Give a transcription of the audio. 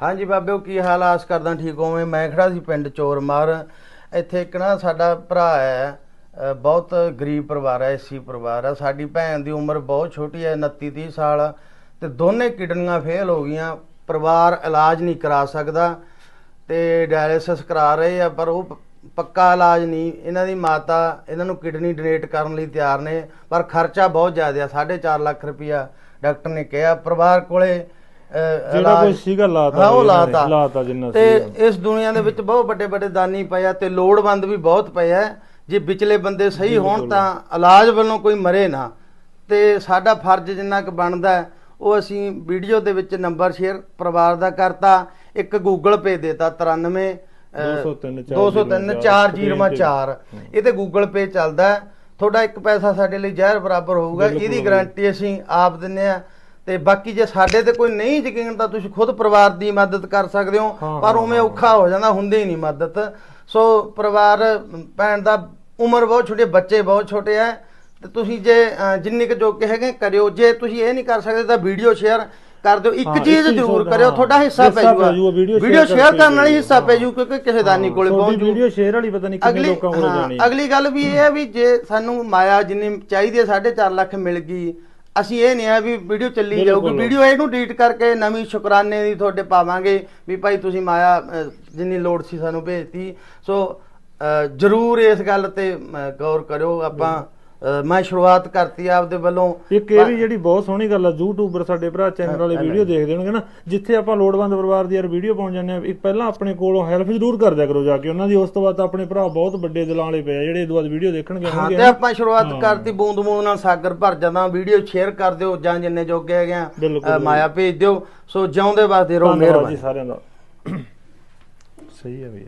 हाँ जी बाबे की हाल आस करदा ठीक होवे। मैं खड़ा सी पिंड चोरमार। ਇੱਥੇ ਇੱਕ ਨਾ ਸਾਡਾ ਭਰਾ ਹੈ, ਬਹੁਤ ਗਰੀਬ ਪਰਿਵਾਰ ਹੈ, ਐਸੀ ਪਰਿਵਾਰ ਹੈ। ਸਾਡੀ ਭੈਣ ਦੀ ਉਮਰ ਬਹੁਤ ਛੋਟੀ ਹੈ, 29-30 ਸਾਲ, ਤੇ ਦੋਨੇ ਕਿਡਨੀਆਂ ਫੇਲ ਹੋ ਗਈਆਂ। ਪਰਿਵਾਰ ਇਲਾਜ ਨਹੀਂ ਕਰਾ ਸਕਦਾ ਤੇ ਡਾਇਲਿਸਿਸ ਕਰਾ ਰਹੇ ਆ, ਪਰ ਉਹ ਪੱਕਾ ਇਲਾਜ ਨਹੀਂ। ਇਹਨਾਂ ਦੀ ਮਾਤਾ ਇਹਨਾਂ ਨੂੰ ਕਿਡਨੀ ਡੋਨੇਟ ਕਰਨ ਲਈ ਤਿਆਰ ਨੇ, ਪਰ ਖਰਚਾ ਬਹੁਤ ਜ਼ਿਆਦਾ, 4.5 ਲੱਖ ਰੁਪਇਆ ਡਾਕਟਰ ਨੇ ਕਿਹਾ। ਪਰਿਵਾਰ ਕੋਲੇ ਜਿਹੜਾ ਕੋਈ ਸੀਗਾ ਲਾਤਾ ਜਿੰਨਾ ਤੇ ਇਸ ਦੁਨੀਆ ਦੇ ਵਿੱਚ ਬਹੁਤ ਵੱਡੇ ਵੱਡੇ ਦਾਨੀ ਪਏ ਆ ਤੇ ਲੋੜਵੰਦ ਵੀ ਬਹੁਤ ਪਏ ਆ। ਜੇ ਵਿਚਲੇ ਬੰਦੇ ਸਹੀ ਹੋਣ ਤਾਂ ਇਲਾਜ ਵੱਲੋਂ ਕੋਈ ਮਰੇ ਨਾ। ਤੇ ਸਾਡਾ ਫਰਜ਼ ਜਿੰਨਾ ਕੁ ਬਣਦਾ ਉਹ ਅਸੀਂ ਵੀਡੀਓ ਦੇ ਵਿੱਚ ਨੰਬਰ ਸ਼ੇਅਰ ਪਰਿਵਾਰ ਦਾ ਕਰਤਾ। ਇੱਕ ਗੂਗਲ ਪੇ ਦੇਤਾ 93 203 4004। ਇਹ ਤੇ ਗੂਗਲ ਪੇ ਚੱਲਦਾ। ਤੁਹਾਡਾ ਇੱਕ ਪੈਸਾ ਸਾਡੇ ਲਈ ਜ਼ਹਿਰ ਬਰਾਬਰ ਹੋਊਗਾ, ਇਹਦੀ ਗਾਰੰਟੀ ਅਸੀਂ ਆਪ ਦਿੰਨੇ ਆ। ਤੇ ਬਾਕੀ ਜੇ ਸਾਡੇ ਤੇ ਕੋਈ ਨਹੀਂ ਯਕੀਨ ਤਾਂ ਤੁਸੀਂ ਖੁਦ ਪਰਿਵਾਰ ਦੀ ਮਦਦ ਕਰ ਸਕਦੇ ਹੋ, ਪਰ ਉਵੇਂ ਔਖਾ ਹੋ ਜਾਂਦਾ, ਹੁੰਦੀ ਹੀ ਨਹੀਂ ਮਦਦ। ਸੋ ਪਰਿਵਾਰ ਭੈਣ ਦਾ ਉਮਰ ਬਹੁਤ ਛੋਟੀ, ਬੱਚੇ ਬਹੁਤ ਛੋਟੇ ਆ, ਤੇ ਤੁਸੀਂ ਜੇ ਜਿੰਨੇ ਕੁ ਜੋਗੇ ਹੈਗੇ ਕਰਿਓ। ਜੇ ਤੁਸੀਂ ਇਹ ਨਹੀਂ ਕਰ ਸਕਦੇ ਤਾਂ ਵੀਡੀਓ ਸ਼ੇਅਰ ਕਰ ਦਿਓ। ਇੱਕ ਚੀਜ਼ ਜ਼ਰੂਰ ਕਰਿਓ, ਤੁਹਾਡਾ ਹਿੱਸਾ ਪੈ ਜਾਊਗਾ। ਵੀਡੀਓ ਸ਼ੇਅਰ ਕਰਨ ਨਾਲ ਹੀ ਹਿੱਸਾ ਪੈ ਜਾਊ, ਕਿਉਂਕਿ ਕਿਸੇ ਦਾਨੀ ਕੋਲੇ ਪਹੁੰਚ ਜੂ। ਵੀਡੀਓ ਸ਼ੇਅਰ ਵਾਲੀ ਪਤਾ ਨਹੀਂ ਕਿੰਨੇ ਲੋਕਾਂ ਕੋਲ ਜਾਣੀ। ਅਗਲੀ ਗੱਲ ਵੀ ਇਹ ਹੈ ਵੀ ਜੇ ਸਾਨੂੰ ਮਾਇਆ ਜਿੰਨੀ ਚਾਹੀਦੀ ਹੈ 4.5 ਲੱਖ ਮਿਲ ਗਈ, ਅਸੀਂ ਇਹ ਨਹੀਂ ਆ ਵੀ ਵੀਡੀਓ ਚੱਲੀ ਜਾਊਗੀ। ਵੀਡੀਓ ਇਹਨੂੰ ਡਿਲੀਟ ਕਰਕੇ ਨਵੀਂ ਸ਼ੁਕਰਾਨੇ ਦੀ ਤੁਹਾਡੇ ਪਾਵਾਂਗੇ ਵੀ ਭਾਈ ਤੁਸੀਂ ਮਾਇਆ ਜਿੰਨੀ ਲੋੜ ਸੀ ਸਾਨੂੰ ਭੇਜਤੀ। ਸੋ ਜ਼ਰੂਰ ਇਸ ਗੱਲ ਤੇ ਗੌਰ ਕਰਿਓ। ਆਪਾਂ ਮੈਂ ਸ਼ੁਰੂਆਤ ਕਰਤੀ ਆਪਦੇ ਵੱਲੋਂ। ਇੱਕ ਇਹ ਵੀ ਜਿਹੜੀ ਬਹੁਤ ਸੋਹਣੀ ਗੱਲ ਆ, ਯੂਟਿਊਬਰ ਸਾਡੇ ਭਰਾ ਚੈਨਲ ਵਾਲੇ ਵੀਡੀਓ ਦੇਖਦੇ ਹੋਣਗੇ ਨਾ, ਜਿੱਥੇ ਆਪਾਂ ਲੋੜਵੰਦ ਪਰਿਵਾਰ ਦੀ ਯਾਰ ਵੀਡੀਓ ਪਾਉਣ ਜਾਂਦੇ ਆ, ਇੱਕ ਪਹਿਲਾਂ ਆਪਣੇ ਕੋਲੋਂ ਹੈਲਪ ਜ਼ਰੂਰ ਕਰ ਦਿਆ ਕਰੋ ਜਾ ਕੇ ਉਹਨਾਂ ਦੀ। ਉਸ ਤੋਂ ਬਾਅਦ ਆਪਣੇ ਭਰਾ ਬਹੁਤ ਵੱਡੇ ਦਿਲਾਂ ਵਾਲੇ ਪਏ ਆ ਜਿਹੜੇ ਇਹਦੇ ਬਾਅਦ ਵੀਡੀਓ ਦੇਖਣਗੇ। ਹਾਂ, ਤੇ ਆਪਾਂ ਸ਼ੁਰੂਆਤ ਕਰਤੀ, ਬੂੰਦ ਬੂੰਦ ਨਾਲ ਸਾਗਰ ਭਰ ਜਾਂਦਾ। ਵੀਡੀਓ ਸ਼ੇਅਰ ਕਰ ਦਿਓ ਜਾਂ ਜਿੰਨੇ ਜੋਗੇ ਹੈਗੇ ਆ ਮਾਇਆ ਭੇਜ ਦਿਓ। ਸੋ ਜਿਉਂਦੇ ਵਾਸਤੇ ਰਹੋ। ਮਿਹਰਬਾਨੀ ਸਾਰਿਆਂ ਦਾ। ਸਹੀ ਹੈ ਬਈ।